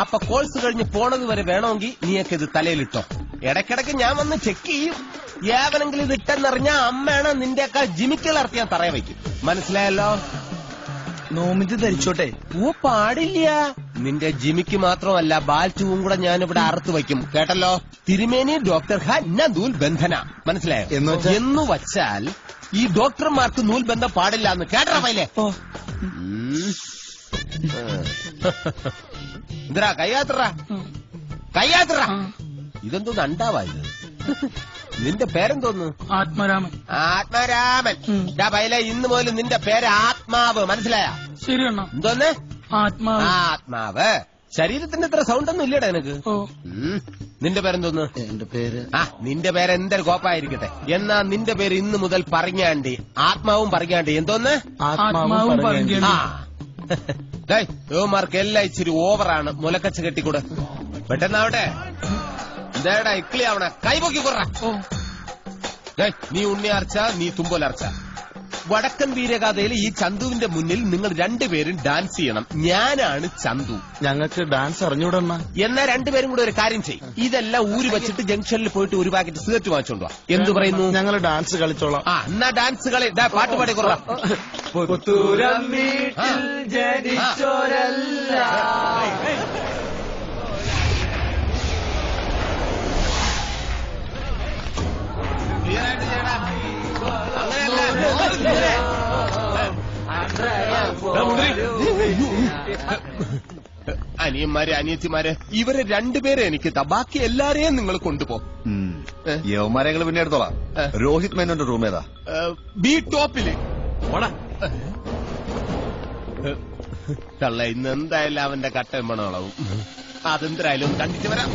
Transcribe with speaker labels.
Speaker 1: അപ്പൊ കോഴ്സ് കഴിഞ്ഞ് പോണത് വരെ വേണമെങ്കിൽ നീയൊക്കെ ഇത് തലയിലിട്ടോ. ഇടയ്ക്കിടയ്ക്ക് ഞാൻ വന്ന് ചെക്ക് ചെയ്യും. ഏവനെങ്കിലും ഇത് ഇട്ടെന്നറിഞ്ഞാ അമ്മയാണ് നിന്റെയൊക്കെ ജിമിക്കളർത്തി ഞാൻ തറയെ വയ്ക്കും. മനസ്സിലായല്ലോ?
Speaker 2: നോമിത് ധരിച്ചോട്ടെ.
Speaker 1: ഓ പാടില്ല. നിന്റെ ജിമിക്ക് മാത്രമല്ല ബാൽറ്റുവും കൂടെ ഞാനിവിടെ അറുത്ത് വയ്ക്കും. കേട്ടല്ലോ? തിരുമേനി ഡോക്ടർ നൂൽ ബന്ധന. മനസ്സിലായോ? എന്ന് വച്ചാൽ ഈ ഡോക്ടർമാർക്ക് നൂൽ ബന്ധം പാടില്ല എന്ന് കേട്ടറ പൈലേ. എന്തിനാ കയ്യാത്ര ഇതെന്തോന്ന് അണ്ടാവായത്? നിന്റെ പേരെന്തോന്നു?
Speaker 3: ആത്മരാമൻ.
Speaker 1: ആത്മരാമൻ. പൈല ഇന്ന് മുതൽ നിന്റെ പേര് ആത്മാവ്. മനസ്സിലായ?
Speaker 3: ശരി അണ്ണ.
Speaker 1: എന്തോന്ന്?
Speaker 3: ആത്മാവ്.
Speaker 1: ആത്മാവ്. ശരീരത്തിന്റെ ഇത്ര സൗണ്ട് ഒന്നും ഇല്ലടാ എനിക്ക്. നിന്റെ പേരെന്തോന്ന്?
Speaker 2: എന്റെ പേര്
Speaker 1: നിന്റെ പേര് എന്തൊരു കോപ്പായിരിക്കട്ടെ. എന്നാ നിന്റെ പേര് ഇന്ന് മുതൽ പറഞ്ഞാണ്ടി. ആത്മാവും പറഞ്ഞാണ്ടി. എന്തോന്ന്?
Speaker 3: ആത്മാവും പറഞ്ഞാണ്ടി.
Speaker 1: യോമാർക്ക് എല്ലാം ഇച്ചിരി ഓവറാണ്. മുലക്കച്ച കെട്ടിക്കൂടെ. പെട്ടെന്നാവട്ടെ. ഇതേടാ ഇക്ലി ആവണ. കൈപൊക്കി കുറ. നീ ഉണ്ണിയാർച്ച, നീ തുമ്പോലർച്ച. വടക്കൻ വീരഗാഥയിൽ ഈ ചന്തുവിന്റെ മുന്നിൽ നിങ്ങൾ രണ്ടുപേരും ഡാൻസ് ചെയ്യണം. ഞാനാണ് ചന്തു.
Speaker 2: ഞങ്ങൾക്ക് ഡാൻസ് അറിഞ്ഞൂടണ്ണ.
Speaker 1: എന്നാ രണ്ടുപേരും കൂടെ ഒരു കാര്യം ചെയ്യും. ഇതെല്ലാം ഊരി വെച്ചിട്ട് ജംഗ്ഷനിൽ പോയിട്ട് ഒരു പാക്കറ്റ് സിഗരറ്റ് വാങ്ങിച്ചോണ്ടോ. എന്തു പറയുന്നു?
Speaker 2: ഞങ്ങൾ ഡാൻസ് കളിച്ചോളാം.
Speaker 1: എന്നാ ഡാൻസ് കളി. പാട്ട് പാടി കുറ. അനിയന്മാര് അനിയത്തിമാര് ഇവരെ രണ്ടുപേരെ എനിക്ക് ബാക്കി എല്ലാരെയും നിങ്ങൾ കൊണ്ടുപോകും.
Speaker 4: യവന്മാരെ പിന്നെ എടുത്തോളാം. രോഹിത് മേനോന്റെ റൂം ഏതാ?
Speaker 1: ബി ടോപ്പില്. തള്ള ഇന്ന് എന്തായാലും അവന്റെ കട്ട മണകളാവും. അതെന്തായാലും കണ്ടിട്ട് വരാം.